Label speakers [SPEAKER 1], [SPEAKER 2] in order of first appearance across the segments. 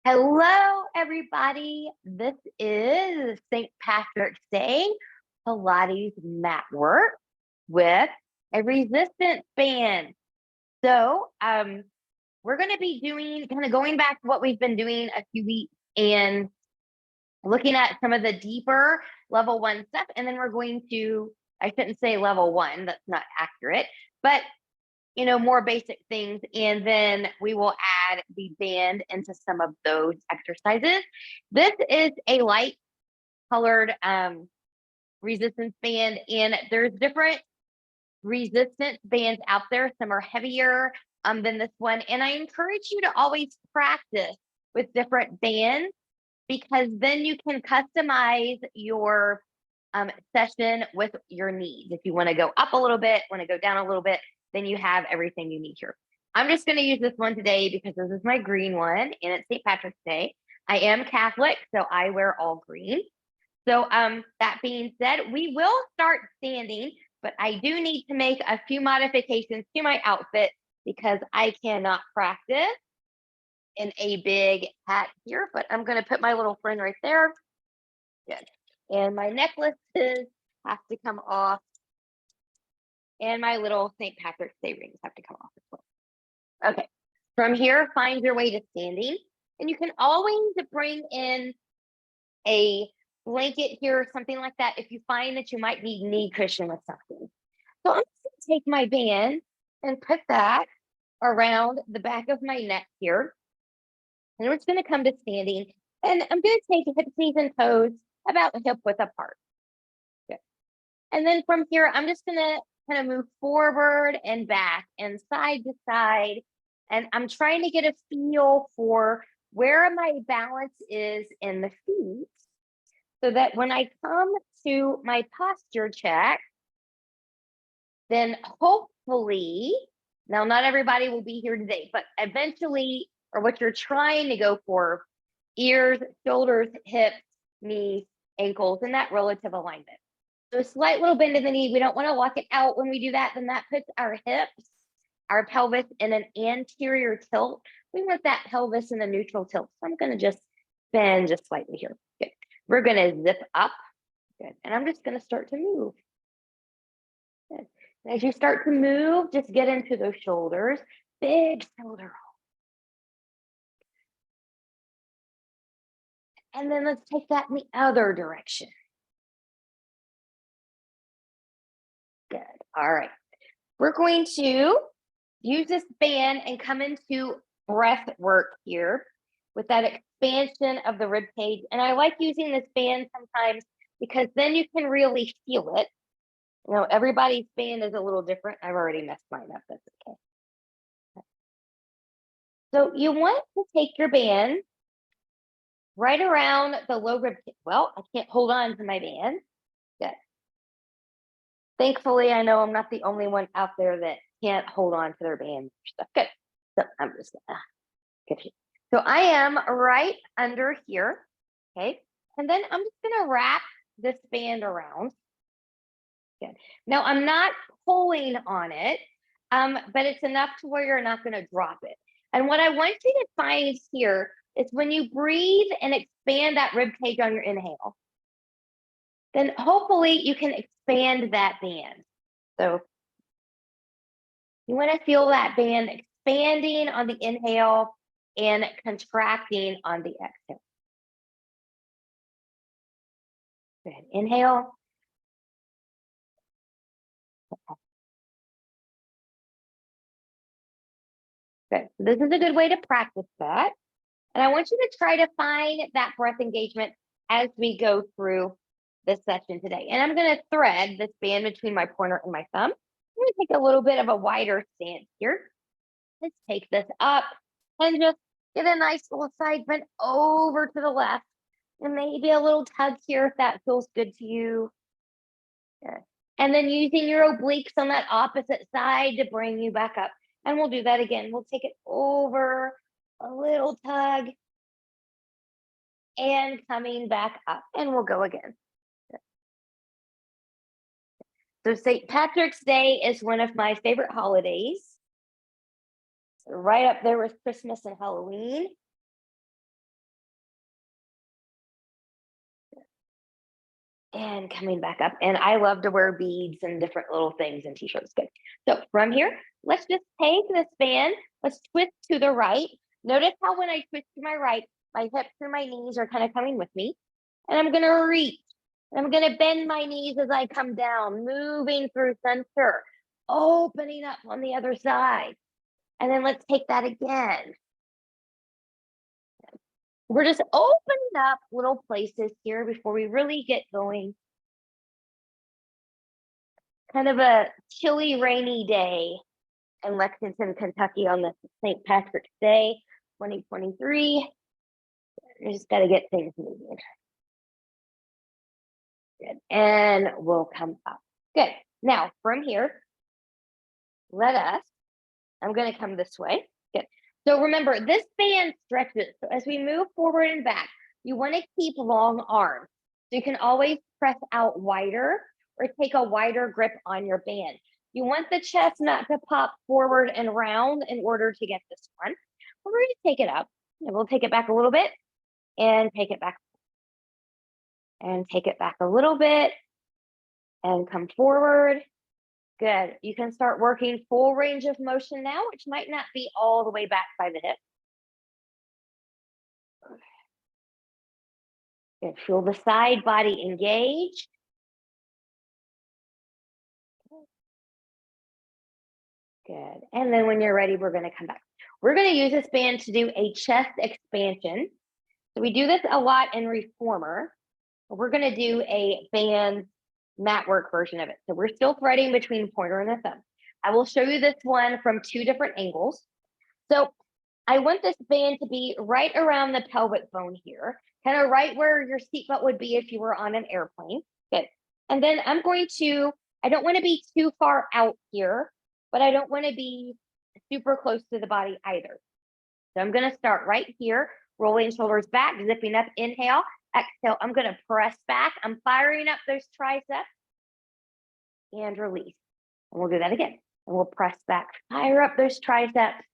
[SPEAKER 1] Hello, everybody. This is St. Patrick's Day Pilates Matwork with a resistance band. So, we're going to be doing kind of going back to what we've been doing a few weeks and looking at some of the deeper level one stuff. And then we're going to, I shouldn't say level one, that's not accurate, but more basic things. And then we will add the band into some of those exercises. This is a light colored resistance band, and there's different resistance bands out there. Some are heavier than this one. And I encourage you to always practice with different bands because then you can customize your session with your needs. If you want to go up a little bit, want to go down a little bit, then you have everything you need here. I'm just going to use this one today because this is my green one and it's St. Patrick's Day. I am Catholic, so I wear all green. So that being said, we will start standing, but I do need to make a few modifications to my outfit because I cannot practice in a big hat here, but I'm going to put my little friend right there. Good. And my necklaces have to come off. And my little St. Patrick's Day rings have to come off as well. Okay, from here, find your way to standing. And you can always bring in a blanket here or something like that if you find that you might need knee cushion with something. So I'm just going to take my band and put that around the back of my neck here. And we're just going to come to standing. And I'm going to take hips, knees, and toes about hip width apart. Good. And then from here, I'm just going to kind of move forward and back and side to side. And I'm trying to get a feel for where my balance is in the feet so that when I come to my posture check, then hopefully, now not everybody will be here today, but eventually, or what you're trying to go for, ears, shoulders, hips, knees, ankles, in that relative alignment. So a slight little bend in the knee. We don't want to lock it out. When we do that, then that puts our hips, our pelvis in an anterior tilt. We want that pelvis in a neutral tilt. So I'm going to just bend just slightly here. Good. We're going to zip up. Good. And I'm just going to start to move. Good. And as you start to move, just get into those shoulders. Big shoulder roll. And then let's take that in the other direction. Good. All right. We're going to use this band and come into breath work here with that expansion of the rib cage. And I like using this band sometimes because then you can really feel it. Everybody's band is a little different. I've already messed mine up. That's okay. So you want to take your band right around the low rib cage. Well, I can't hold on to my band. Good. Thankfully, I know I'm not the only one out there that can't hold on to their band stuff. Good. So I'm just gonna get you. So I am right under here. Okay. And then I'm just gonna wrap this band around. Good. Now I'm not pulling on it, but it's enough to where you're not gonna drop it. And what I want you to find here is when you breathe and expand that rib cage on your inhale, then hopefully you can expand that band. So you want to feel that band expanding on the inhale and contracting on the exhale. Good. Inhale. Good. So this is a good way to practice that. And I want you to try to find that breath engagement as we go through this session today. And I'm going to thread this band between my pointer and my thumb. I'm going to take a little bit of a wider stance here. Let's take this up and just get a nice little side bend over to the left. And maybe a little tug here if that feels good to you. Good. And then using your obliques on that opposite side to bring you back up. And we'll do that again. We'll take it over, a little tug, and coming back up. And we'll go again. So St. Patrick's Day is one of my favorite holidays. Right up there with Christmas and Halloween. and coming back up. And I love to wear beads and different little things and t-shirts. Good. So from here, let's just take this band. Let's twist to the right. Notice how when I twist to my right, my hips and my knees are kind of coming with me. And I'm going to reach. And I'm going to bend my knees as I come down, moving through center, opening up on the other side. And then let's take that again. We're just opening up little places here before we really get going. Kind of a chilly, rainy day in Lexington, Kentucky on this St. Patrick's Day, 2023. We just got to get things moving. Good. And we'll come up. Good. Now, from here, I'm going to come this way. Good. So remember, this band stretches. So as we move forward and back, you want to keep long arms. So you can always press out wider or take a wider grip on your band. You want the chest not to pop forward and round in order to get this one. We're going to take it up. And we'll take it back a little bit and take it back. And take it back a little bit and come forward. Good. You can start working full range of motion now, which might not be all the way back by the hip. Good. Feel the side body engage. Good. And then when you're ready, we're going to come back. We're going to use this band to do a chest expansion. So we do this a lot in reformer. We're going to do a band mat work version of it. So we're still threading between pointer and the thumb. I will show you this one from 2 different angles. So I want this band to be right around the pelvic bone here, kind of right where your seatbelt would be if you were on an airplane. Good. And then I don't want to be too far out here, but I don't want to be super close to the body either. So I'm going to start right here, rolling shoulders back, zipping up, inhale, exhale. I'm going to press back. I'm firing up those triceps and release. And we'll do that again. And we'll press back, fire up those triceps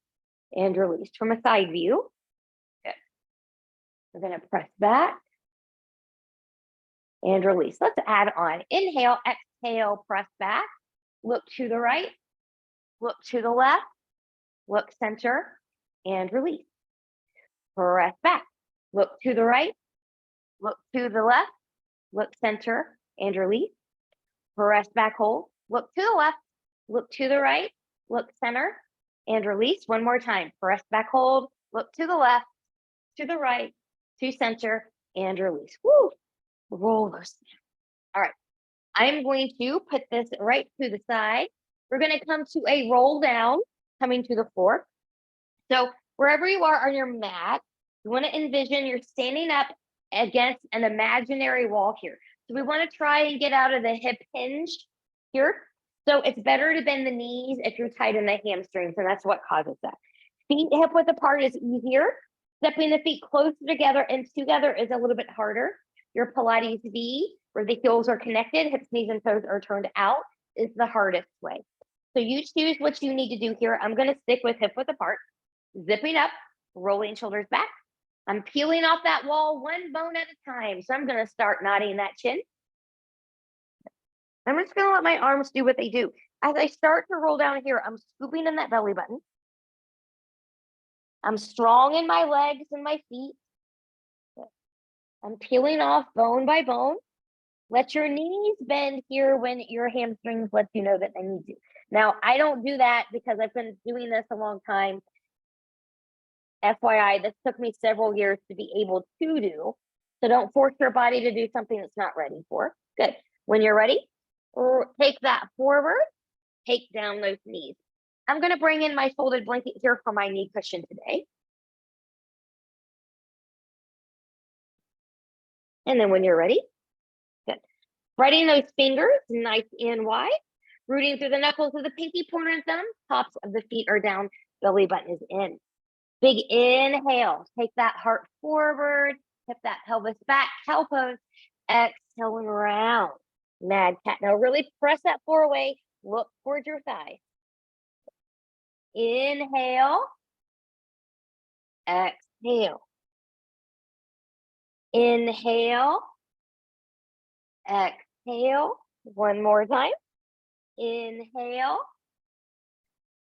[SPEAKER 1] and release from a side view. Good. We're going to press back and release. Let's add on. Inhale, exhale, press back. Look to the right, look to the left, look center and release. Press back, look to the right, look to the left, look center and release. Press back, hold, look to the left, look to the right, look center and release. One more time. Press back, hold, look to the left, to the right, to center and release. Woo! Roll those. All right. I'm going to put this right to the side. We're going to come to a roll down, coming to the floor. So wherever you are on your mat, you want to envision you're standing up against an imaginary wall here. So we want to try and get out of the hip hinge here. So it's better to bend the knees if you're tight in the hamstrings, and that's what causes that. Feet hip width apart is easier. Stepping the feet closer together and together is a little bit harder. Your Pilates V, where the heels are connected, hips, knees, and toes are turned out, is the hardest way. So you choose what you need to do here. I'm going to stick with hip width apart, zipping up, rolling shoulders back. I'm peeling off that wall one bone at a time. So I'm going to start nodding that chin. I'm just going to let my arms do what they do. As I start to roll down here, I'm scooping in that belly button. I'm strong in my legs and my feet. I'm peeling off bone by bone. Let your knees bend here when your hamstrings let you know that they need to. Now, I don't do that because I've been doing this a long time. FYI, this took me several years to be able to do. So don't force your body to do something it's not ready for. Good. When you're ready, take that forward, take down those knees. I'm going to bring in my folded blanket here for my knee cushion today. And then when you're ready, good. Spreading those fingers nice and wide, rooting through the knuckles of the pinky, pointer, and thumb. Tops of the feet are down, belly button is in. Big inhale, take that heart forward, tip that pelvis back, cow pose, exhaling around, mad cat. Now really press that floor away, look towards your thighs. Inhale, exhale. Inhale, exhale. One more time. Inhale,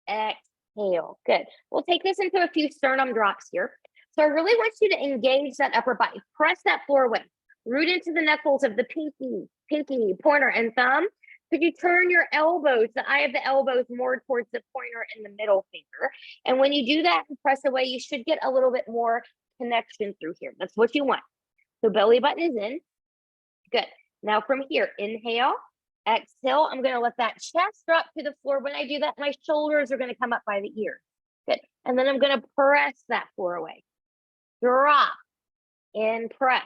[SPEAKER 1] exhale. Good. We'll take this into a few sternum drops here. So I really want you to engage that upper body. Press that floor away. Root into the knuckles of the pinky, pointer, and thumb. Could you turn your elbows, the eye of the elbows, more towards the pointer and the middle finger? And when you do that and press away, you should get a little bit more connection through here. That's what you want. So belly button is in. Good. Now from here, inhale, exhale. I'm going to let that chest drop to the floor. When I do that, my shoulders are going to come up by the ear. Good. And then I'm going to press that floor away. Drop and press.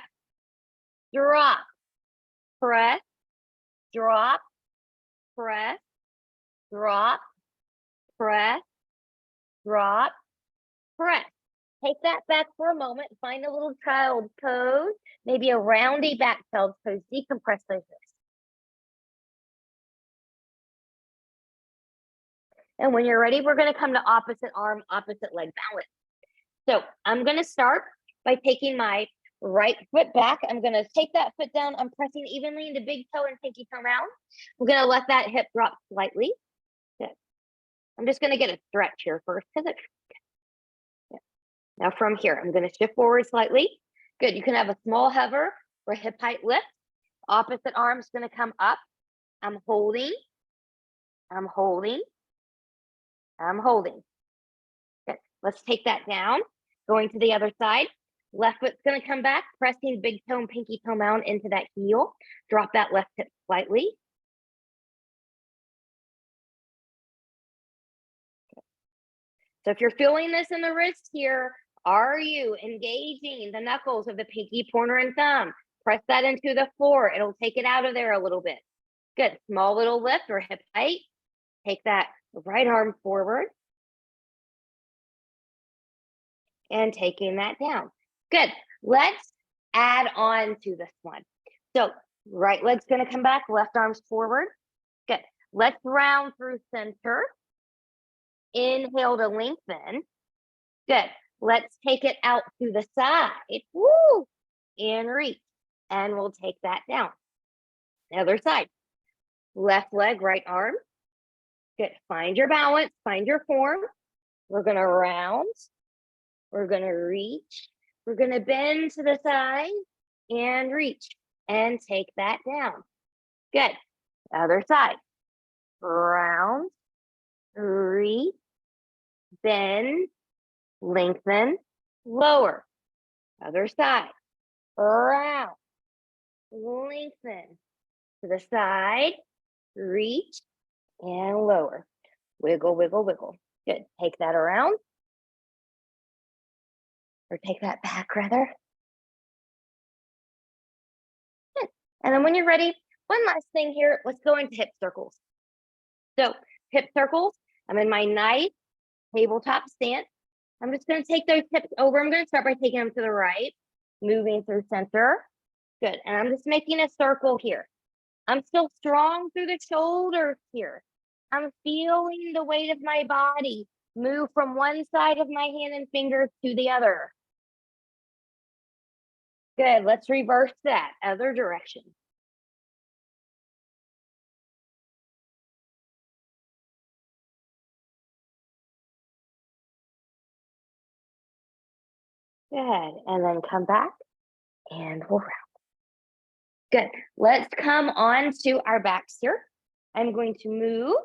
[SPEAKER 1] Drop, press, drop, press, drop, press, drop, press. Take that back for a moment. Find a little child's pose, maybe a roundy back child's pose. Decompress those wrists. And when you're ready, we're going to come to opposite arm, opposite leg balance. So I'm going to start by taking my right foot back. I'm going to take that foot down. I'm pressing evenly into big toe and pinky toe round. I'm going to let that hip drop slightly. Good. I'm just going to get a stretch here first because it's good. Now from here, I'm going to shift forward slightly. Good. You can have a small hover or hip height lift. Opposite arm's going to come up. I'm holding. I'm holding. I'm holding. Good. Let's take that down. Going to the other side. Left foot's going to come back, pressing big toe and pinky toe mound into that heel. Drop that left hip slightly. So if you're feeling this in the wrist here, are you engaging the knuckles of the pinky, pointer, and thumb? Press that into the floor. It'll take it out of there a little bit. Good. Small little lift or hip height. Take that right arm forward. And taking that down. Good. Let's add on to this one. So right leg's going to come back, left arm's forward. Good. Let's round through center. Inhale to lengthen. Good. Let's take it out to the side. Woo! And reach. And we'll take that down. The other side. Left leg, right arm. Good. Find your balance. Find your form. We're going to round. We're going to reach. We're going to bend to the side and reach and take that down. Good. Other side. Round, reach, bend, lengthen, lower. Other side. Round, lengthen to the side, reach, and lower. Wiggle, wiggle, wiggle. Good. Take that around. Or take that back, rather. Good. And then when you're ready, one last thing here, let's go into hip circles. So hip circles, I'm in my nice tabletop stance. I'm just going to take those hips over. I'm going to start by taking them to the right, moving through center. Good. And I'm just making a circle here. I'm still strong through the shoulders here. I'm feeling the weight of my body move from one side of my hand and fingers to the other. Good. Let's reverse that. Other direction. Good. And then come back and we'll round. Good. Let's come on to our backs here. I'm going to move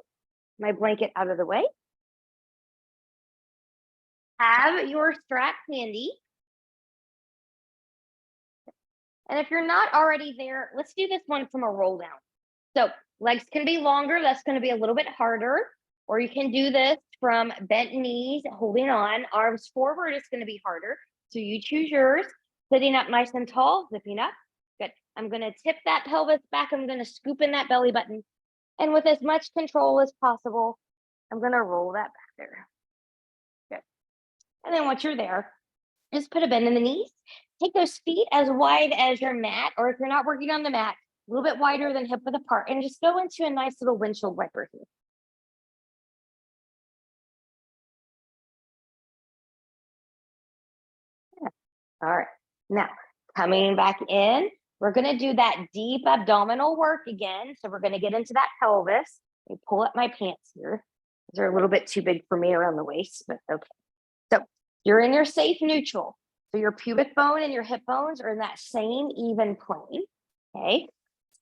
[SPEAKER 1] my blanket out of the way. Have your strap handy. And if you're not already there, let's do this one from a roll down. So legs can be longer. That's going to be a little bit harder. Or you can do this from bent knees, holding on. Arms forward is going to be harder. So you choose yours. Sitting up nice and tall, zipping up. Good. I'm going to tip that pelvis back. I'm going to scoop in that belly button. And with as much control as possible, I'm going to roll that back there. Good. And then once you're there, just put a bend in the knees. Take those feet as wide as your mat, or if you're not working on the mat, a little bit wider than hip width apart, and just go into a nice little windshield wiper here. Yeah. All right. Now, coming back in, We're going to do that deep abdominal work again. So we're going to get into that pelvis. Let me pull up my pants here. They're a little bit too big for me around the waist, but okay. So you're in your safe neutral. So your pubic bone and your hip bones are in that same even plane. Okay.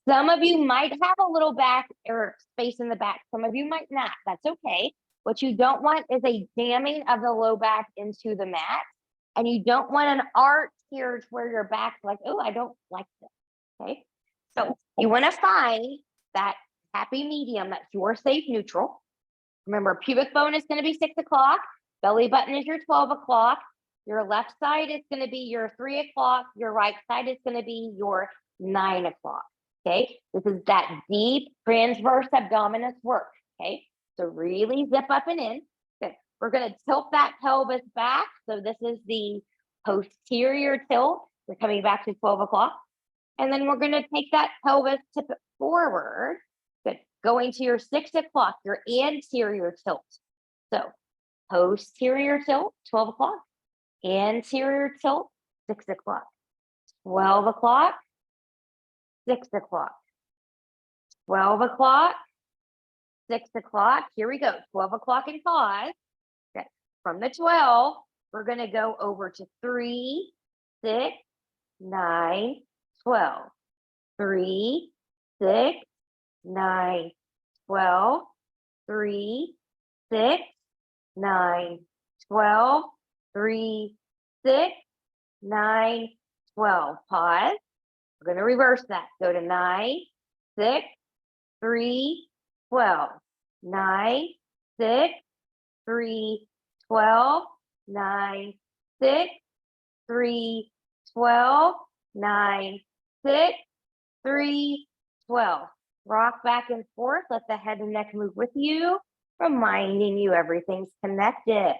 [SPEAKER 1] Some of you might have a little back or space in the back. Some of you might not. That's okay. What you don't want is a jamming of the low back into the mat. And you don't want an arch here to where your back's like, oh, I don't like this. Okay. So you want to find that happy medium, that's your safe neutral. Remember, pubic bone is going to be 6 o'clock. Belly button is your 12 o'clock. Your left side is going to be your 3 o'clock. Your right side is going to be your 9 o'clock. Okay. This is that deep transverse abdominis work. Okay. So really zip up and in. Good. We're going to tilt that pelvis back. So this is the posterior tilt. We're coming back to 12 o'clock. And then we're going to take that pelvis, tip it forward. Good. Going to your 6 o'clock, your anterior tilt. So posterior tilt, 12 o'clock. Anterior tilt, 6 o'clock. 12 o'clock, 6 o'clock. 12 o'clock, 6 o'clock. Here we go. 12 o'clock and pause. Okay. From the 12, we're going to go over to 3, 6, 9, 12. 3, 6, 9, 12. 3, 6, 9, 12. 3, 6, 9, 12. Pause. We're going to reverse that. Go to 9, 6, 3, 12. 9, 6, 3, 12. 9, 6, 3, 12. 9, 6, 3, 12. Rock back and forth. Let the head and neck move with you, reminding you everything's connected.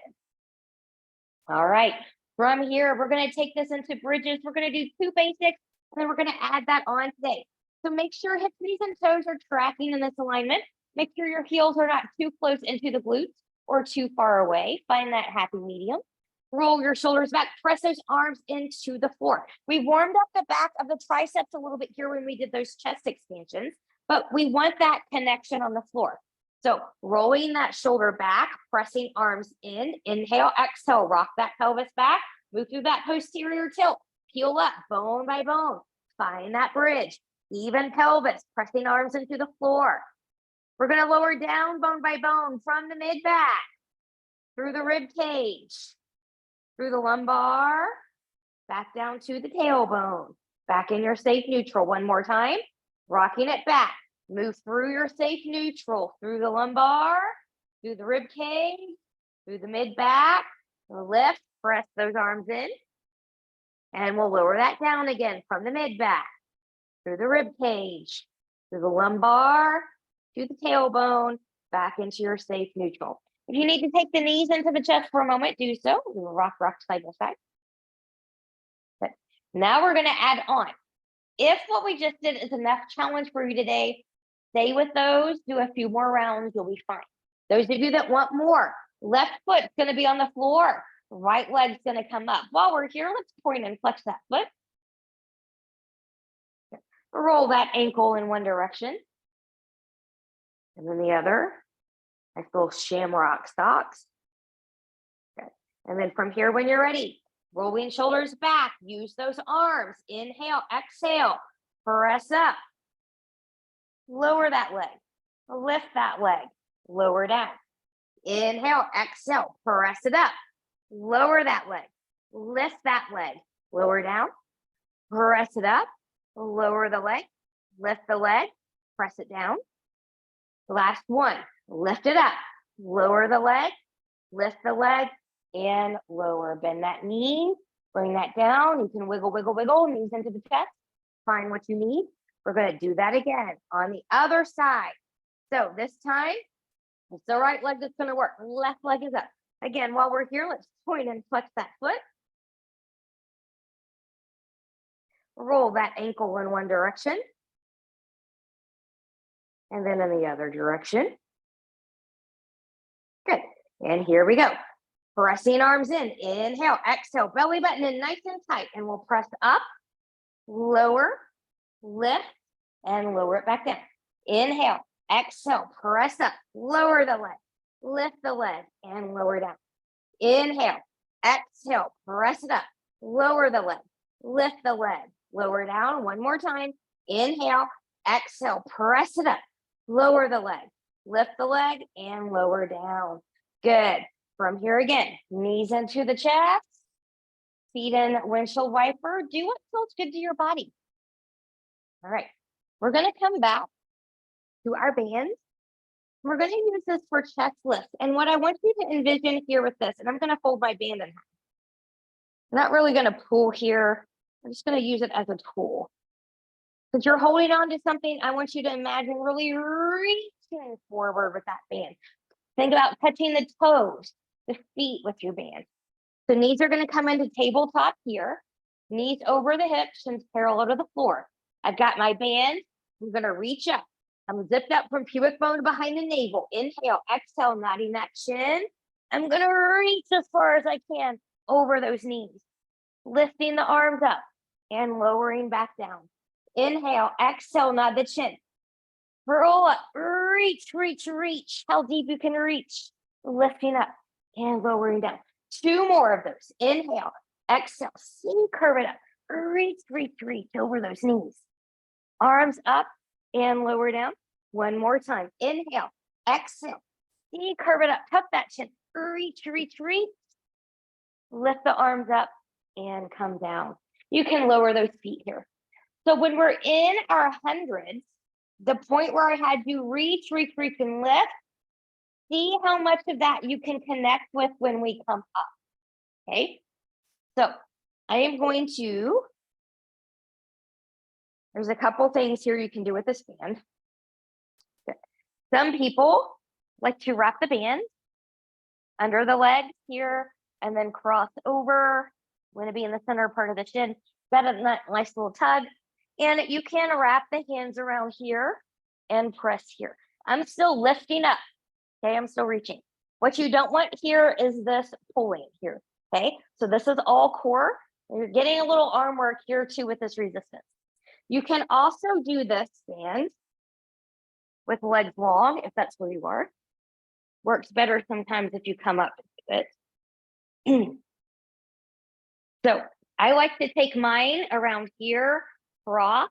[SPEAKER 1] All right. From here, we're going to take this into bridges. We're going to do 2 basics, and then we're going to add that on today. So make sure hips, knees, and toes are tracking in this alignment. Make sure your heels are not too close into the glutes or too far away. Find that happy medium. Roll your shoulders back. Press those arms into the floor. We warmed up the back of the triceps a little bit here when we did those chest expansions, but we want that connection on the floor. So rolling that shoulder back, pressing arms in, inhale, exhale, rock that pelvis back, move through that posterior tilt, peel up bone by bone, find that bridge, even pelvis, pressing arms into the floor. We're going to lower down bone by bone from the mid back, through the rib cage, through the lumbar, back down to the tailbone, back in your safe neutral. One more time, rocking it back. Move through your safe neutral, through the lumbar, through the rib cage, through the mid back, lift, press those arms in, and we'll lower that down again from the mid back, through the rib cage, through the lumbar, to the tailbone, back into your safe neutral. If you need to take the knees into the chest for a moment, do so. We will rock side by side. Good. Now we're going to add on. If what we just did is enough challenge for you today, stay with those, do a few more rounds, you'll be fine. Those of you that want more, left foot's going to be on the floor, right leg's going to come up. While we're here, let's point and flex that foot. Roll that ankle in one direction, and then the other. Nice little shamrock stocks. Good. And then from here, when you're ready, rolling shoulders back, use those arms. Inhale, exhale, press up. Lower that leg, lift that leg, lower down. Inhale, exhale, press it up. Lower that leg, lift that leg, lower down. Press it up, lower the leg, lift the leg, press it down. Last one, lift it up, lower the leg, lift the leg, and lower. Bend that knee, bring that down. You can wiggle, wiggle, wiggle, knees into the chest. Find what you need. We're going to do that again on the other side. So this time, it's the right leg that's going to work. Left leg is up. Again, while we're here, let's point and flex that foot. Roll that ankle in one direction. And then in the other direction. Good. And here we go. Pressing arms in. Inhale, exhale, belly button in nice and tight. And we'll press up, lower, lift, and lower it back down. Inhale, exhale, press up, lower the leg, lift the leg, and lower down. Inhale, exhale, press it up, lower the leg, lift the leg, lower down. One more time. Inhale, exhale, press it up, lower the leg, lift the leg, and lower down. Good. From here again, knees into the chest, feet in windshield wiper. Do what feels good to your body. All right. We're going to come back to our bands. We're going to use this for chest lifts. And what I want you to envision here with this, and I'm going to fold my band in half. I'm not really going to pull here. I'm just going to use it as a tool. Since you're holding on to something, I want you to imagine really reaching forward with that band. Think about touching the toes, the feet with your band. So knees are going to come into tabletop here. Knees over the hips and parallel to the floor. I've got my band. I'm going to reach up. I'm zipped up from pubic bone behind the navel. Inhale, exhale, nodding that chin. I'm going to reach as far as I can over those knees. Lifting the arms up and lowering back down. Inhale, exhale, nod the chin. Roll up, reach, reach, reach. How deep you can reach. Lifting up and lowering down. 2 more of those. Inhale, exhale, see, curve it up. Reach, reach, reach over those knees. Arms up and lower down. 1 more time. Inhale, exhale, see, curve it up. Tuck that chin. Reach, reach, reach. Lift the arms up and come down. You can lower those feet here. So when we're in our hundreds, the point where I had you reach, reach, reach, and lift, see how much of that you can connect with when we come up, okay? So I am going to, there's a couple things here you can do with this band. Some people like to wrap the band under the legs here and then cross over. We're going to be in the center part of the shin. Got a nice little tug. And you can wrap the hands around here and press here. I'm still lifting up. Okay, I'm still reaching. What you don't want here is this pulling here. Okay, so this is all core. You're getting a little arm work here too with this resistance. You can also do this band with legs long if that's where you are. Works better sometimes if you come up a bit. So I like to take mine around here, cross,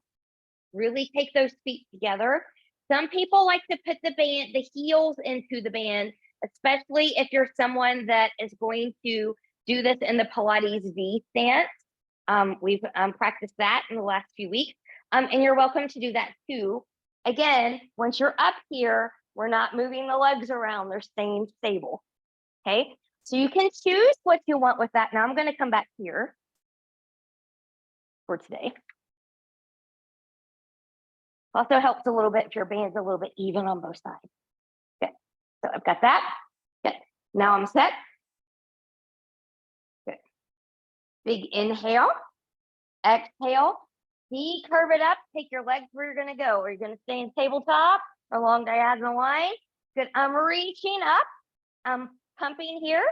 [SPEAKER 1] really take those feet together. Some people like to put the band, the heels into the band, especially if you're someone that is going to do this in the Pilates V stance. We've practiced that in the last few weeks. And you're welcome to do that too. Again, once you're up here, we're not moving the legs around, they're staying stable. Okay, so you can choose what you want with that. Now I'm going to come back here for today. Also helps a little bit if your band's a little bit even on both sides. Okay, so I've got that. Good. Now I'm set. Good. Big inhale, exhale, curve it up, take your legs where you're going to go. Are you going to stay in tabletop or long diagonal line? Good. I'm reaching up. I'm pumping here.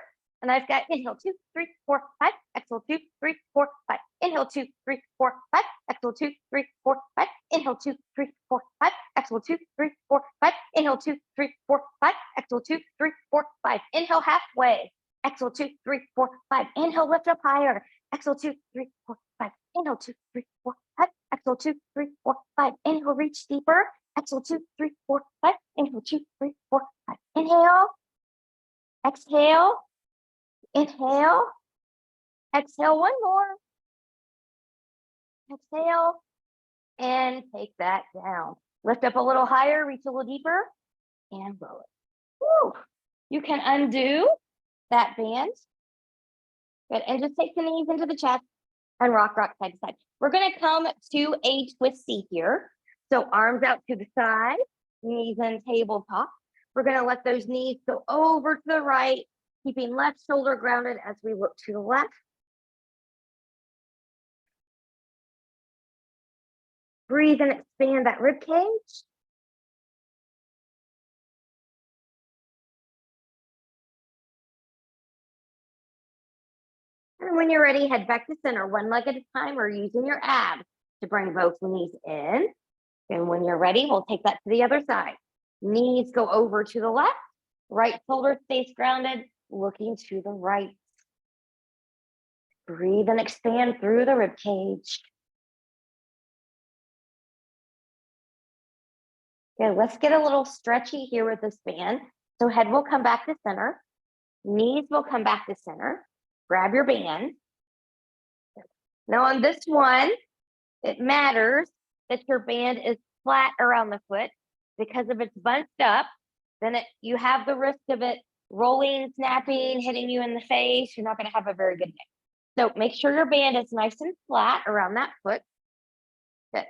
[SPEAKER 1] And I've got inhale 2, 3, 4, 5, exhale 2, 3, 4, 5, inhale 2, 3, 4, 5, exhale 2, 3, 4, 5, inhale 2, 3, 4, 5, exhale 2, 3, 4, 5, inhale 2, 3, 4, 5, exhale 2, 3, 4, 5, inhale halfway, exhale 2, 3, 4, 5, inhale lift up higher, exhale 2, 3, 4, 5, inhale 2, 3, 4, 5, exhale 2, 3, 4, 5, inhale reach deeper, exhale 2, 3, 4, 5, inhale 2, 3, 4, 5, inhale, exhale. Inhale, exhale, 1 more. Exhale, and take that down. Lift up a little higher, reach a little deeper, and roll it. Woo. You can undo that band. Good, and just take the knees into the chest and rock side to side. We're going to come to a twisty here. So arms out to the side, knees in tabletop. We're going to let those knees go over to the right, keeping left shoulder grounded as we look to the left. Breathe and expand that rib cage. And when you're ready, head back to center, 1 leg at a time or using your abs. to bring both knees in. And when you're ready, we'll take that to the other side. Knees go over to the left, right shoulder stays grounded, looking to the right. Breathe and expand through the rib cage. Good, let's get a little stretchy here with this band. So head will come back to center, knees will come back to center. Grab your band. Now on this one, it matters that your band is flat around the foot, because if it's bunched up, then you have the risk of it rolling, snapping, hitting you in the face. You're not going to have a very good day. So make sure your band is nice and flat around that foot. Good.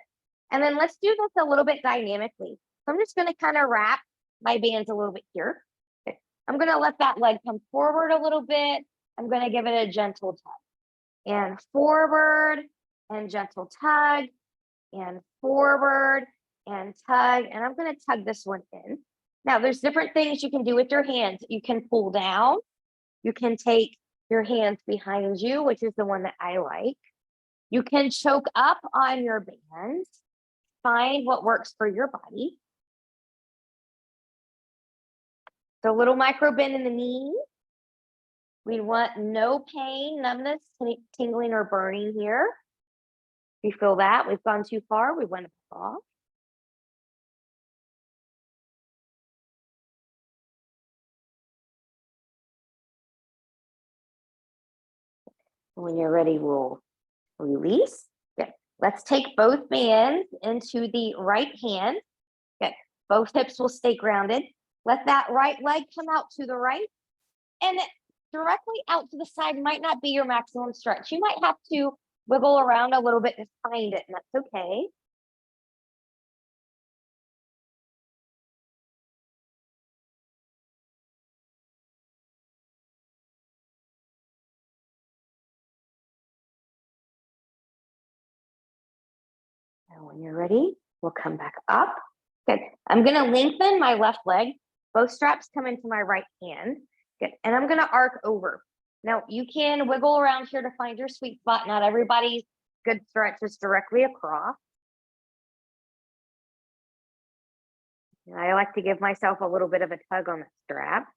[SPEAKER 1] And then let's do this a little bit dynamically. So I'm just going to kind of wrap my bands a little bit here. Okay. I'm going to let that leg come forward a little bit. I'm going to give it a gentle tug. And forward and gentle tug. And forward and tug. And I'm going to tug this one in. Now, there's different things you can do with your hands. You can pull down. You can take your hands behind you, which is the one that I like. You can choke up on your bands. Find what works for your body. So little micro bend in the knee. We want no pain, numbness, tingling, or burning here. If you feel that, we've gone too far, we want to pull off. When you're ready, we'll release. Good. Let's take both bands into the right hand. Good. Both hips will stay grounded. Let that right leg come out to the right. And directly out to the side might not be your maximum stretch. You might have to wiggle around a little bit to find it, and that's okay. And when you're ready, we'll come back up. Good. I'm going to lengthen my left leg. Both straps come into my right hand. Good. And I'm going to arc over. Now, you can wiggle around here to find your sweet spot. Not everybody's good stretch is directly across. And I like to give myself a little bit of a tug on the strap.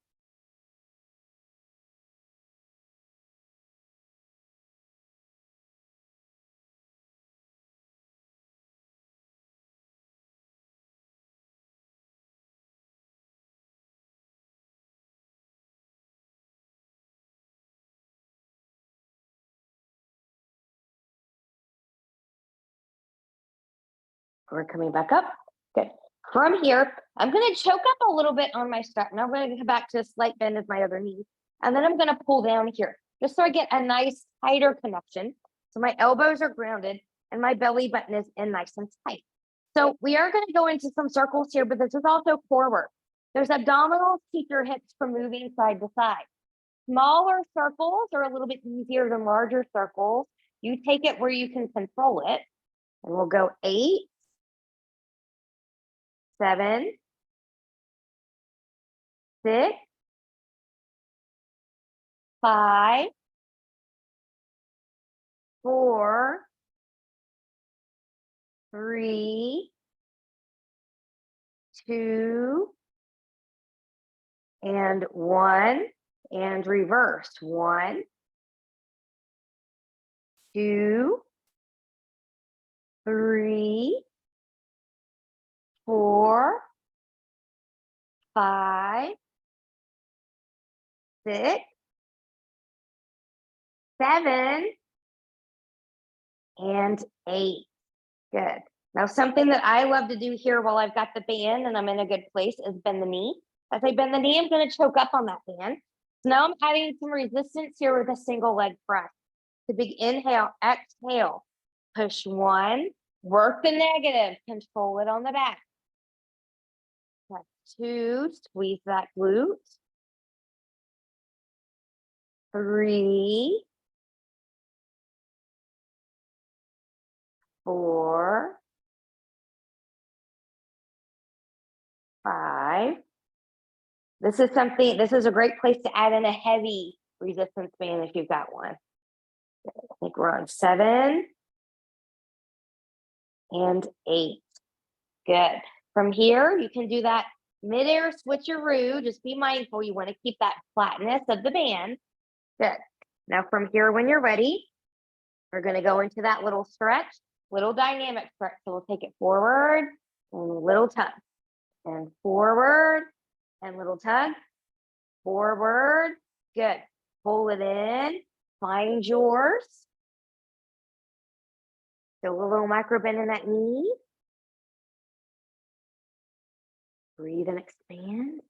[SPEAKER 1] We're coming back up. Good. From here, I'm going to choke up a little bit on my strap. Now I'm going to come back to a slight bend of my other knee. And then I'm going to pull down here, just so I get a nice tighter connection. So my elbows are grounded and my belly button is in nice and tight. So we are going to go into some circles here, but this is also core work. There's abdominals, keep your hips from moving side to side. Smaller circles are a little bit easier than larger circles. You take it where you can control it. And we'll go 8, 7, 6, 5, 4, 3, 2, and 1, and reverse. 1, 2, 3, 4, 5, 6, 7, and 8. Good. Now, something that I love to do here while I've got the band and I'm in a good place is bend the knee. As I bend the knee, I'm going to choke up on that band. So now I'm adding some resistance here with a single leg press. The big inhale, exhale, push 1, work the negative, control it on the back. Press 2, squeeze that glute. 3, 4, 5. This is a great place to add in a heavy resistance band if you've got one. I think we're on 7, and 8. Good. From here, you can do that midair switcheroo. Just be mindful. You want to keep that flatness of the band. Good. Now from here, when you're ready, we're going to go into that little stretch, little dynamic stretch. So we'll take it forward and little tug, and forward and little tug, forward. Good. Pull it in, find yours. So a little micro bend in that knee. Breathe and expand.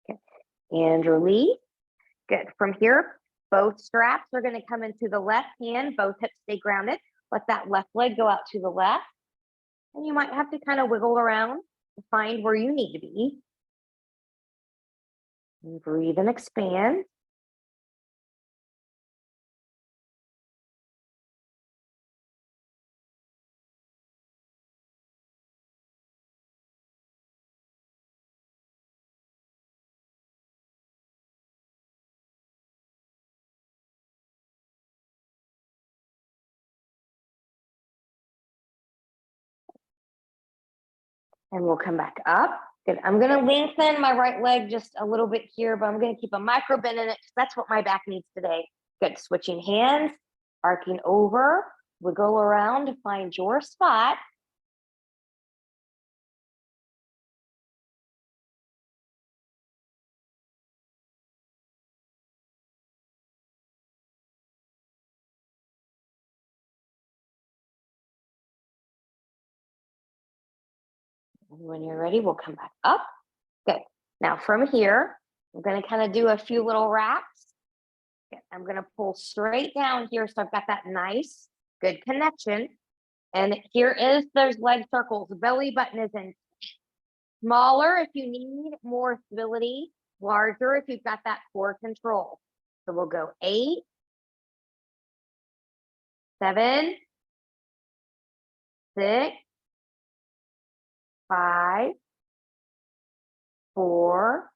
[SPEAKER 1] Okay. And release. Good. From here, both straps are going to come into the left hand. Both hips stay grounded. Let that left leg go out to the left. And you might have to kind of wiggle around to find where you need to be. And breathe and expand. And we'll come back up. Good. I'm going to lengthen my right leg just a little bit here, but I'm going to keep a micro bend in it because that's what my back needs today. Good. Switching hands, arcing over, wiggle around to find your spot. And when you're ready, we'll come back up. Good. Now from here, I'm going to kind of do a few little wraps. Good. I'm going to pull straight down here. So I've got that nice, good connection. And here is those leg circles. Belly button is in. Smaller if you need more stability. Larger if you've got that core control. So we'll go 8, 7, 6, 5, 4,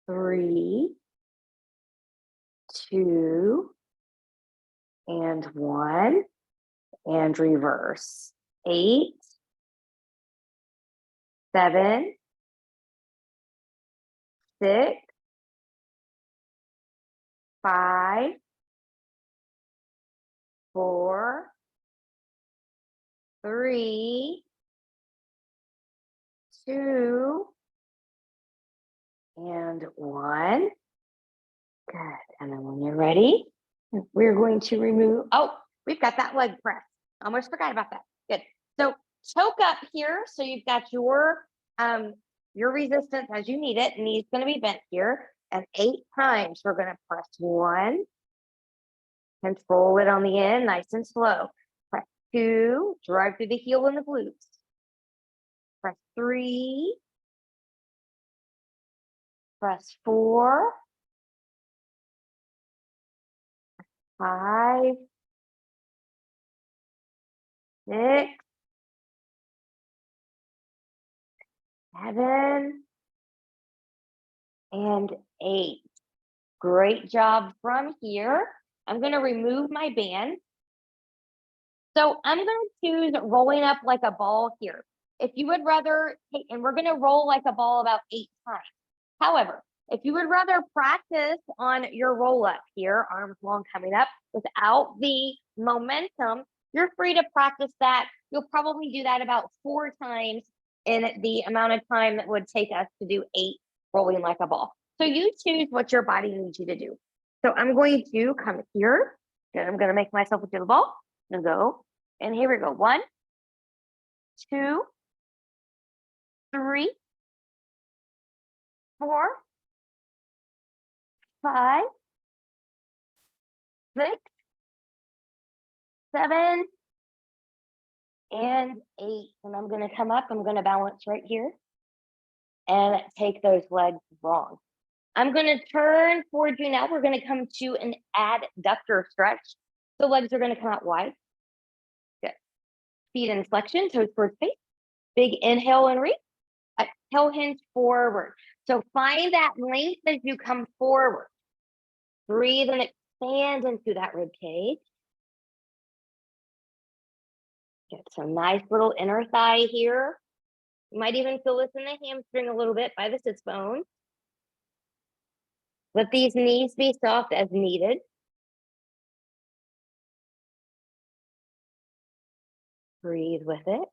[SPEAKER 1] 3, 2, and 1, and reverse. 8, 7, 6, 5, 4, 3, 2, and 1. Good. And then when you're ready, we're going to remove, we've got that leg press. Almost forgot about that. Good. So choke up here. So you've got your resistance as you need it. Knee's going to be bent here. And 8 times we're going to press 1. Control it on the end, nice and slow. Press 2, drive through the heel and the glutes. Press 3. Press 4. 5, 6, 7, and 8. Great job from here. I'm going to remove my band. So I'm going to choose rolling up like a ball here. If you would rather take, and we're going to roll like a ball about 8 times. However, if you would rather practice on your roll up here, arms long coming up, without the momentum, you're free to practice that. You'll probably do that about 4 times in the amount of time that would take us to do 8 rolling like a ball. So you choose what your body needs you to do. So I'm going to come here, and I'm going to make myself into the ball and go. And here we go. 1, 2, 3, 4, 5, 6, 7, and 8. And I'm going to come up. I'm going to balance right here and take those legs long. I'm going to turn towards you now. We're going to come to an adductor stretch. The legs are going to come out wide. Good. Feet in flexion, toes towards face. Big inhale and reach. Exhale, hinge forward. So find that length as you come forward. Breathe and expand into that rib cage. Get some nice little inner thigh here. You might even feel this in the hamstring a little bit by the sits bone. Let these knees be soft as needed. Breathe with it.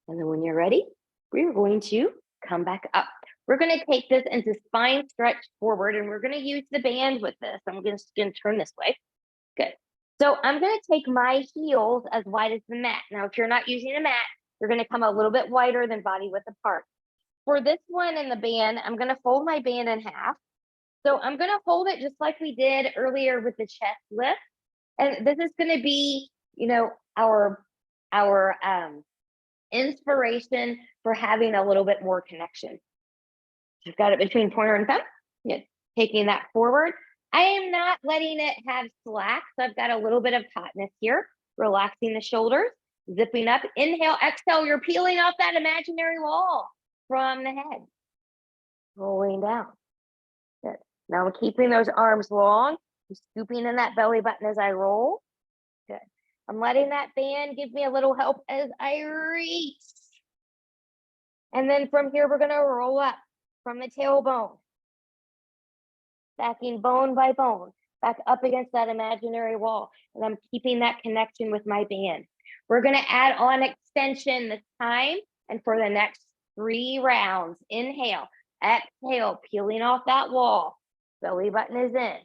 [SPEAKER 1] And then when you're ready, we're going to come back up. We're going to take this into spine stretch forward, and we're going to use the band with this. I'm just going to turn this way. Good. So I'm going to take my heels as wide as the mat. Now, if you're not using a mat, you're going to come a little bit wider than body width apart. For this one in the band, I'm going to fold my band in half. So I'm going to hold it just like we did earlier with the chest lift. And this is going to be, our inspiration for having a little bit more connection. You've got it between pointer and thumb. Yeah, taking that forward. I am not letting it have slack, so I've got a little bit of tautness here. Relaxing the shoulders, zipping up. Inhale, exhale. You're peeling off that imaginary wall from the head. Rolling down. Good. Now I'm keeping those arms long. I'm scooping in that belly button as I roll. Good. I'm letting that band give me a little help as I reach. And then from here, we're going to roll up from the tailbone. Stacking bone by bone, back up against that imaginary wall. And I'm keeping that connection with my band. We're going to add on extension this time. And for the next 3 rounds, inhale, exhale, peeling off that wall. Belly button is in.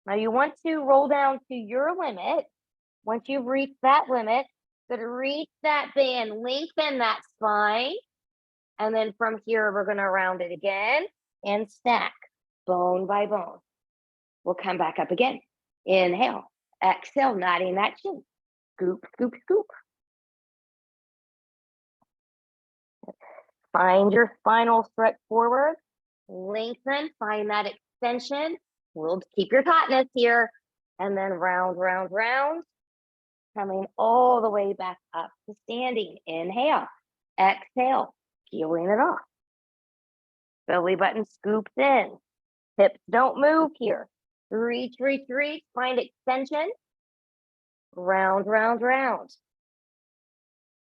[SPEAKER 1] Now you want to roll down to your limit. Once you've reached that limit, going to reach that band, lengthen that spine. And then from here, we're going to round it again and stack bone by bone. We'll come back up again. Inhale, exhale, nodding that chin. Scoop, scoop, scoop. Find your spinal stretch forward. Lengthen, find that extension. We'll keep your tautness here. And then round, round, round. Coming all the way back up to standing. Inhale, exhale, peeling it off. Belly button scoops in. Hips don't move here. Reach, reach, reach. Find extension. Round, round, round.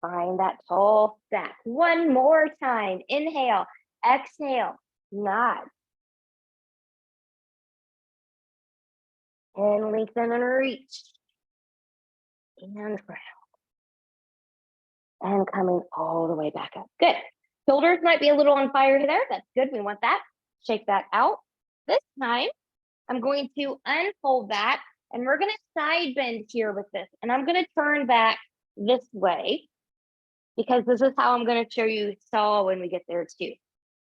[SPEAKER 1] Find that tall stack. One more time. Inhale, exhale, nod. And lengthen and reach. And round. And coming all the way back up. Good. Shoulders might be a little on fire there. That's good. We want that. Shake that out. This time, I'm going to unfold that, and we're going to side bend here with this. And I'm going to turn back this way, because this is how I'm going to show you saw when we get there too.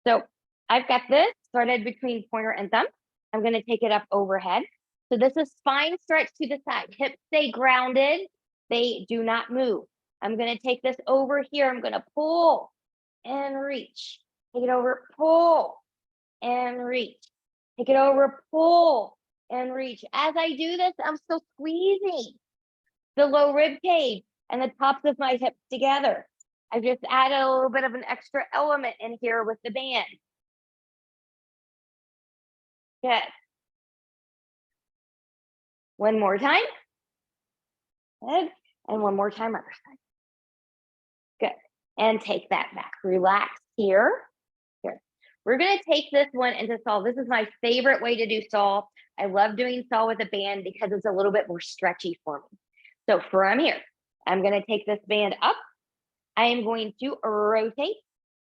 [SPEAKER 1] So I've got this threaded between pointer and thumb. I'm going to take it up overhead. So this is spine stretch to the side. Hips stay grounded. They do not move. I'm going to take this over here. I'm going to pull and reach. Take it over, pull and reach. Take it over, pull and reach. As I do this, I'm still squeezing the low rib cage and the tops of my hips together. I've just added a little bit of an extra element in here with the band. Good. One more time. Good. And one more time, other side. Good. And take that back. Relax here. Here. We're going to take this one into saw. This is my favorite way to do saw. I love doing saw with a band because it's a little bit more stretchy for me. So from here, I'm going to take this band up. I am going to rotate.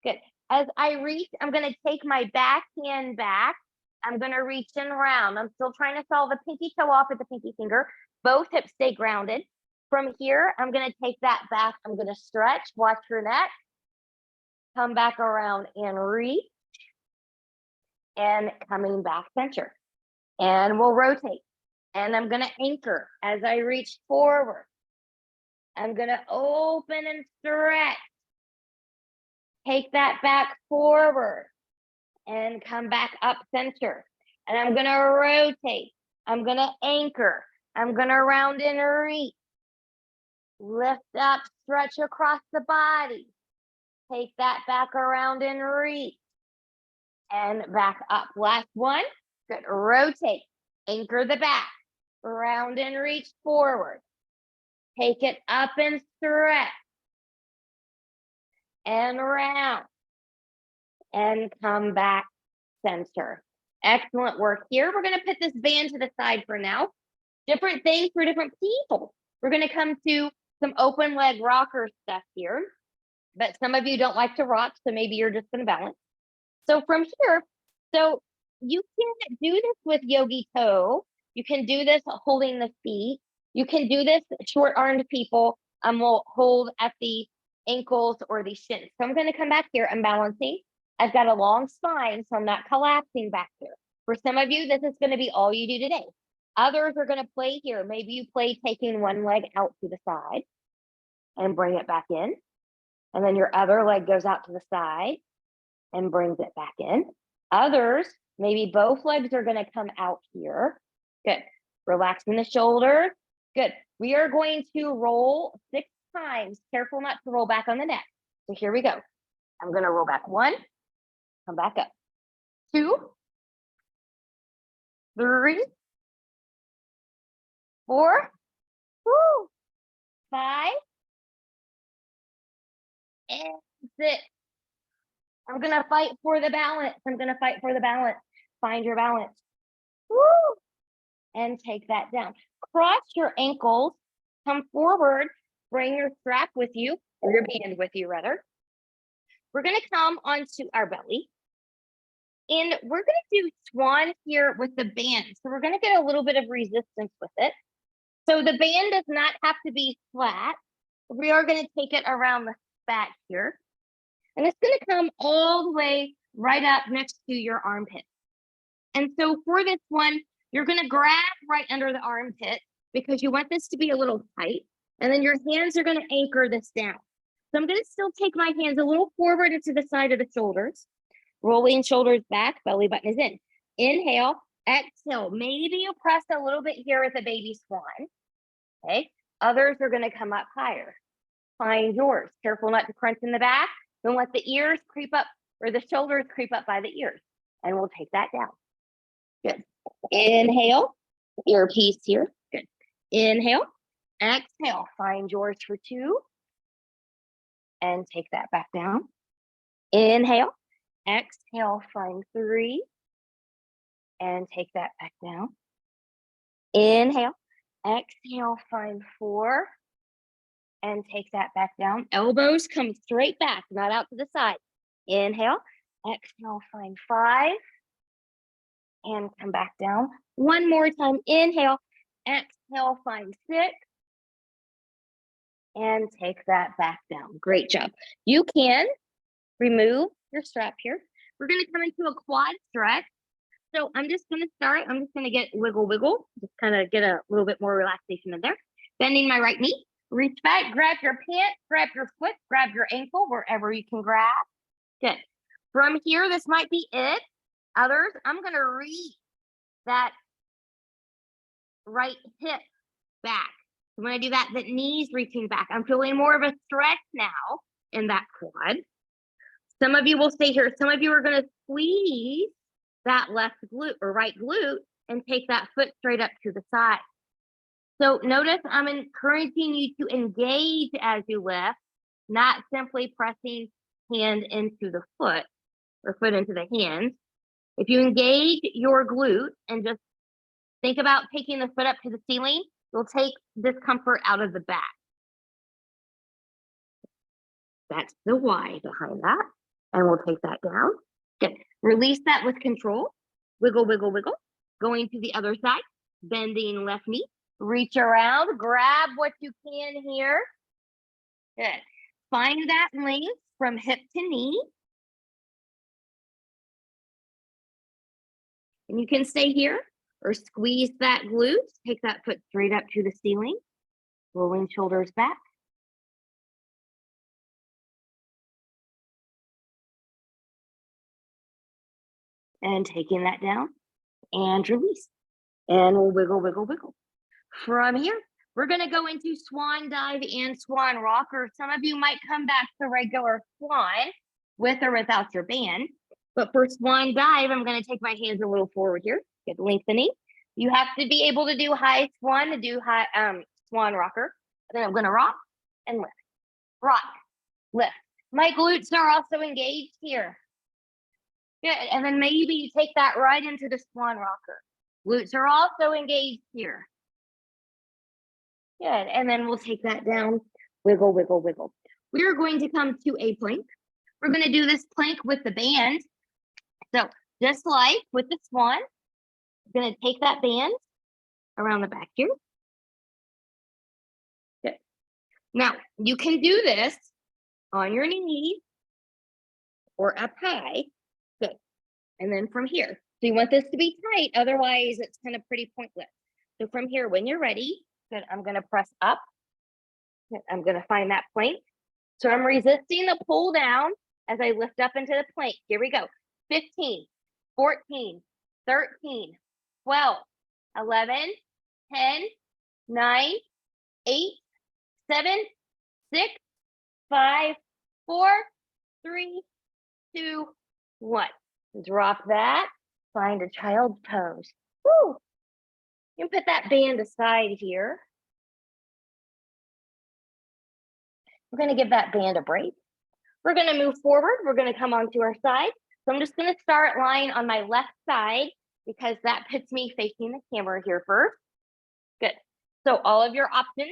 [SPEAKER 1] Good. As I reach, I'm going to take my back hand back. I'm going to reach and round. I'm still trying to saw the pinky toe off at the pinky finger. Both hips stay grounded. From here, I'm going to take that back. I'm going to stretch. Watch your neck. Come back around and reach. And coming back center. And we'll rotate. And I'm going to anchor as I reach forward. I'm going to open and stretch. Take that back forward and come back up center. And I'm going to rotate. I'm gonna anchor. I'm gonna round and reach. Lift up, stretch across the body. Take that back around and reach. And back up. Last one. Good. Rotate. Anchor the back. Round and reach forward. Take it up and stretch. And round. And come back center. Excellent work here. We're going to put this band to the side for now. Different things for different people. We're going to come to some open leg rocker stuff here. But some of you don't like to rock, so maybe you're just going to balance. So from here, so you can do this with yogi toe. You can do this holding the feet. You can do this short-armed people will hold at the ankles or the shins. So I'm going to come back here. I'm balancing. I've got a long spine, so I'm not collapsing back here. For some of you, this is going to be all you do today. Others are going to play here. Maybe you play taking one leg out to the side and bring it back in. And then your other leg goes out to the side and brings it back in. Others, maybe both legs are going to come out here. Good. Relaxing the shoulders. Good. We are going to roll 6 times. Careful not to roll back on the neck. So here we go. I'm going to roll back 1, come back up. 2, 3, 4, 5, and 6. I'm going to fight for the balance. I'm going to fight for the balance. Find your balance. Woo! And take that down. Cross your ankles. Come forward. Bring your strap with you, or your band with you, rather. We're going to come onto our belly. And we're going to do swan here with the band. So we're going to get a little bit of resistance with it. So the band does not have to be flat. We are going to take it around the back here. And it's going to come all the way right up next to your armpit. And so for this one, you're going to grab right under the armpit because you want this to be a little tight. And then your hands are going to anchor this down. So I'm going to still take my hands a little forward into the side of the shoulders. Rolling shoulders back, belly button is in. Inhale, exhale. Maybe you press a little bit here with a baby swan. Okay. Others are going to come up higher. Find yours. Careful not to crunch in the back. Don't let the ears creep up or the shoulders creep up by the ears. And we'll take that down. Good. Inhale, earpiece here. Good. Inhale, exhale. Find yours for 2. And take that back down. Inhale, exhale, find 3. And take that back down. Inhale, exhale, find 4. And take that back down. Elbows come straight back, not out to the side. Inhale, exhale, find 5. And come back down. One more time. Inhale, exhale, find 6. And take that back down. Great job. You can remove your strap here. We're going to come into a quad stretch. So I'm just going to start. I'm just going to get wiggle. Just kind of get a little bit more relaxation in there. Bending my right knee. Reach back, grab your pant, grab your foot, grab your ankle, wherever you can grab. Good. From here, this might be it. Others, I'm going to reach that right hip back. So when I do that, the knees reaching back. I'm feeling more of a stretch now in that quad. Some of you will stay here. Some of you are going to squeeze that left glute or right glute and take that foot straight up to the side. So notice I'm encouraging you to engage as you lift, not simply pressing hand into the foot or foot into the hand. If you engage your glute and just think about taking the foot up to the ceiling, you'll take discomfort out of the back. That's the why behind that. And we'll take that down. Good. Release that with control. Wiggle. Going to the other side. Bending left knee. Reach around. Grab what you can here. Good. Find that length from hip to knee. And you can stay here or squeeze that glute. Take that foot straight up to the ceiling. Rolling shoulders back. And taking that down and release. And we'll wiggle, wiggle, wiggle. From here, we're going to go into swan dive and swan rocker. Some of you might come back to regular swan with or without your band. But for swan dive, I'm going to take my hands a little forward here, get lengthening. You have to be able to do high swan to do high swan rocker. And then I'm going to rock and lift, rock, lift. My glutes are also engaged here. Good. And then maybe you take that right into the swan rocker. Glutes are also engaged here. Good. And then we'll take that down, wiggle, wiggle, wiggle. We are going to come to a plank. We're going to do this plank with the band. So just like with the swan, I'm going to take that band around the back here. Good. Now, you can do this on your knees or up high. Good. And then from here. So you want this to be tight, otherwise it's kind of pretty pointless. So from here, when you're ready, good, I'm going to press up. Good, I'm going to find that plank. So I'm resisting the pull down as I lift up into the plank. Here we go. 15, 14, 13, 12, 11, 10, 9, 8, 7, 6, 5, 4, 3, 2, 1. Drop that. Find a child's pose. Woo! You can put that band aside here. We're going to give that band a break. We're going to move forward. We're going to come onto our side. So I'm just going to start lying on my left side because that puts me facing the camera here first. Good. So all of your options,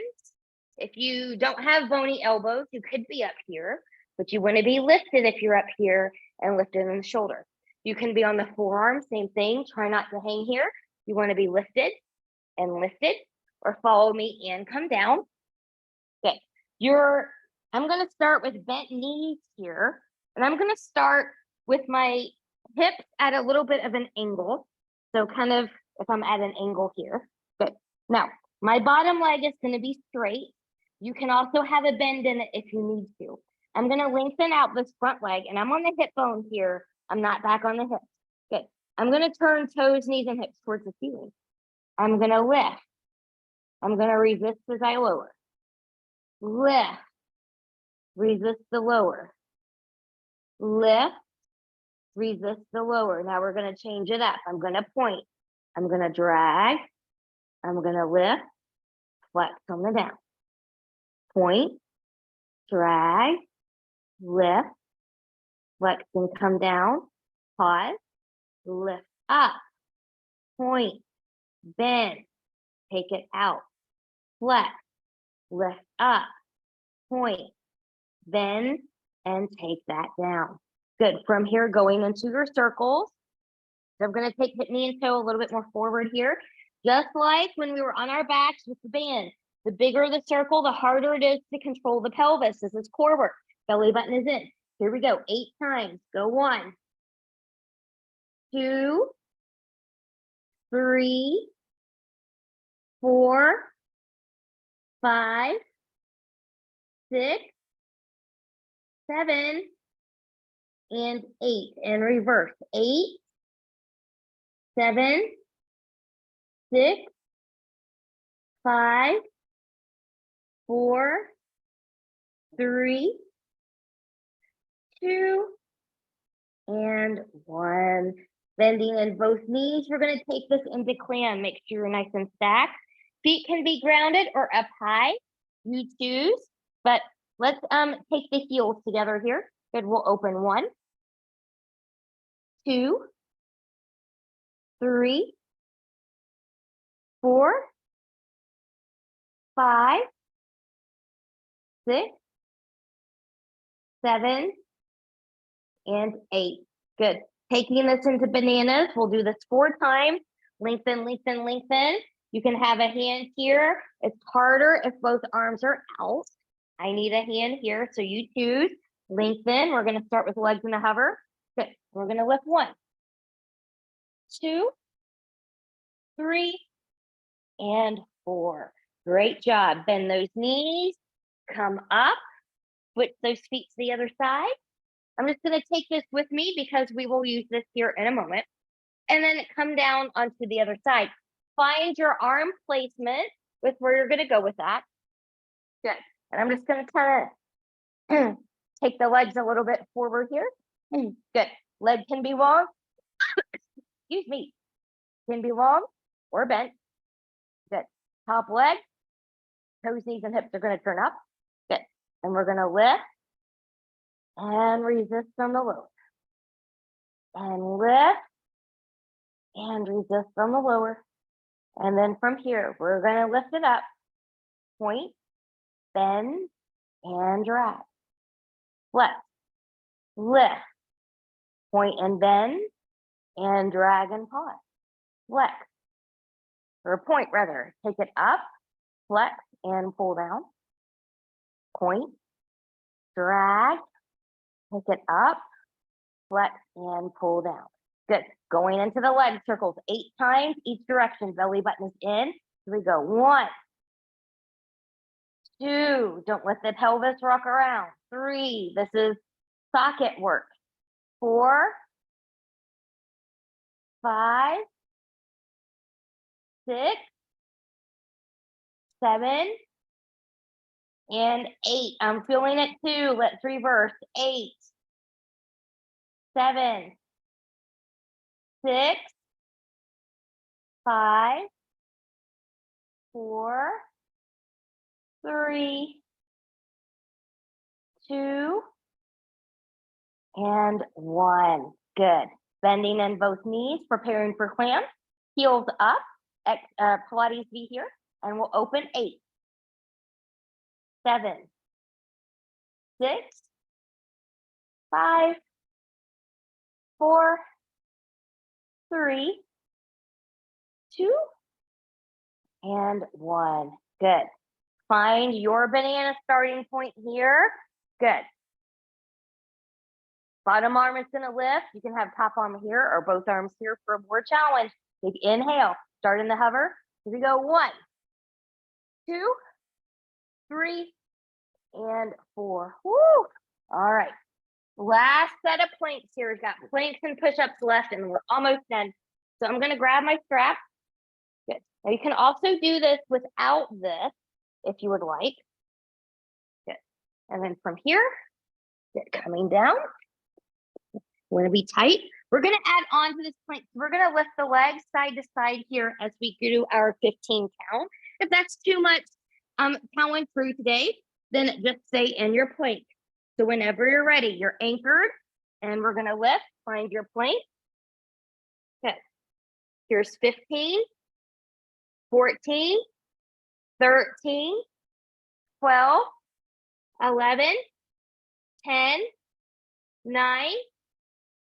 [SPEAKER 1] if you don't have bony elbows, you could be up here, but you want to be lifted if you're up here and lifted in the shoulder. You can be on the forearm, same thing. Try not to hang here. You want to be lifted and lifted, or follow me and come down. Okay. I'm going to start with bent knees here, and I'm going to start with my hips at a little bit of an angle. So kind of if I'm at an angle here. Good. Now, my bottom leg is going to be straight. You can also have a bend in it if you need to. I'm going to lengthen out this front leg, and I'm on the hip bone here. I'm not back on the hips. Good. I'm going to turn toes, knees, and hips towards the ceiling. I'm going to lift. I'm going to resist as I lower. Lift. Resist the lower. Lift. Resist the lower. Now we're going to change it up. I'm going to point. I'm going to drag. I'm going to lift. Flex on the down. Point. Drag. Lift. Flex and come down. Pause. Lift up. Point. Bend. Take it out. Flex. Lift up. Point. Bend and take that down. Good. From here, going into your circles. So I'm going to take hip, knee, and toe a little bit more forward here. Just like when we were on our backs with the band. The bigger the circle, the harder it is to control the pelvis. This is core work. Belly button is in. Here we go. 8 times. Go 1, 2, 3, 4, 5, 6, 7, and 8. And reverse. 8, 7, 6, 5, 4, 3, 2, and 1. Bending in both knees. We're going to take this into clam. Make sure you're nice and stacked. Feet can be grounded or up high. You choose. But let's take the heels together here. Good. We'll open 1, 2, 3, 4, 5, 6, 7, and 8. Good. Taking this into bananas, we'll do this 4 times. Lengthen, lengthen, lengthen. You can have a hand here. It's harder if both arms are out. I need a hand here, so you choose. Lengthen. We're going to start with legs in a hover. Good. We're going to lift 1, 2, 3, and 4. Great job. Bend those knees. Come up. Switch those feet to the other side. I'm just going to take this with me because we will use this here in a moment. And then come down onto the other side. find your arm placement with where you're going to go with that. Good. And I'm just going to kind of take the legs a little bit forward here. Good. Leg can be long. Excuse me. Can be long or bent. Good. Top leg. Toes, knees, and hips are going to turn up. Good. And we're going to lift and resist from the lower. And lift and resist from the lower. And then from here, we're going to lift it up. Point, bend, and drag. Flex, lift, point and bend, and drag and pause. Flex, or point rather. Take it up, flex, and pull down. Point, drag, take it up, flex, and pull down. Good. Going into the leg circles 8 times each direction. Belly button is in. Here we go. 1, 2. Don't let the pelvis rock around. 3. This is socket work. 4, 5, 6, 7, and 8. I'm feeling it too. Let's reverse. 8, 7, 6, 5, 4, 3, 2, and 1. Good. Bending in both knees, preparing for clamps. Heels up. Pilates V here. And we'll open 8, 7, 6, 5, 4, 3, 2, and 1. Good. Find your banana starting point here. Good. Bottom arm is going to lift. You can have top arm here or both arms here for more challenge. Big inhale. Start in the hover. Here we go. 1, 2, 3, and 4. Woo! All right. Last set of planks here. We've got planks and push-ups left, and we're almost done. So I'm going to grab my strap. Good. Now you can also do this without this if you would like. Good. And then from here, good, coming down. We're going to be tight. We're going to add on to this plank. We're going to lift the legs side to side here as we do our 15 count. If that's too much powering through today, then just stay in your plank. So whenever you're ready, you're anchored, and we're going to lift. Find your plank. Good. Here's 15, 14, 13, 12, 11, 10, 9,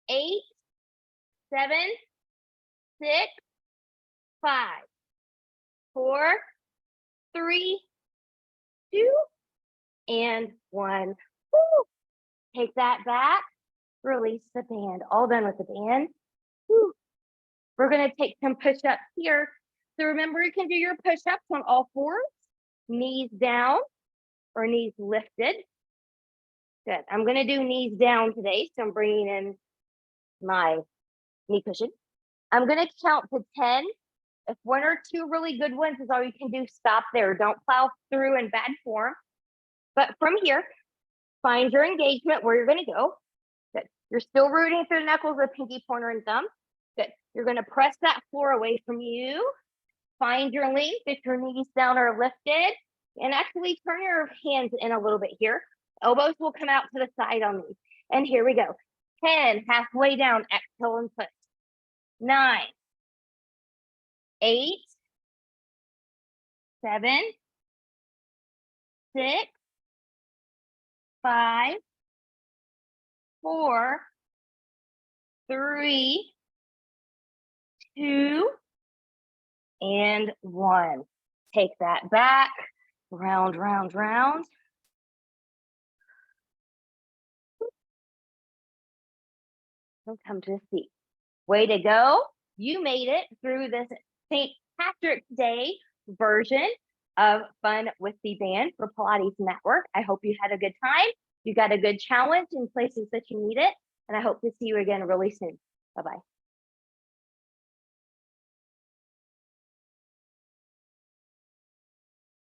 [SPEAKER 1] 8, 7, 6, 5, 4, 3, 2, and 1. Woo. Take that back. Release the band. All done with the band. Woo. We're going to take some push-ups here. So remember, you can do your push-ups on all fours, knees down or knees lifted. Good. I'm going to do knees down today, so I'm bringing in my knee cushion. I'm going to count to 10. If 1 or 2 really good ones is all you can do, stop there. Don't plow through in bad form. But from here, find your engagement where you're going to go. Good. You're still rooting through the knuckles with pinky, pointer, and thumb. Good. You're going to press that floor away from you. Find your length if your knees down are lifted. And actually turn your hands in a little bit here. Elbows will come out to the side on these. And here we go. 10, halfway down, exhale and push. 9, 8, 7, 6, 5, 4, 3, 2, and 1. Take that back. Round, round, round. And come to a seat. Way to go. You made it through this St. Patrick's Day version of Fun with the Band for Pilates Matwork. I hope you had a good time. You got a good challenge in places that you need it. And I hope to see you again really soon. Bye-bye.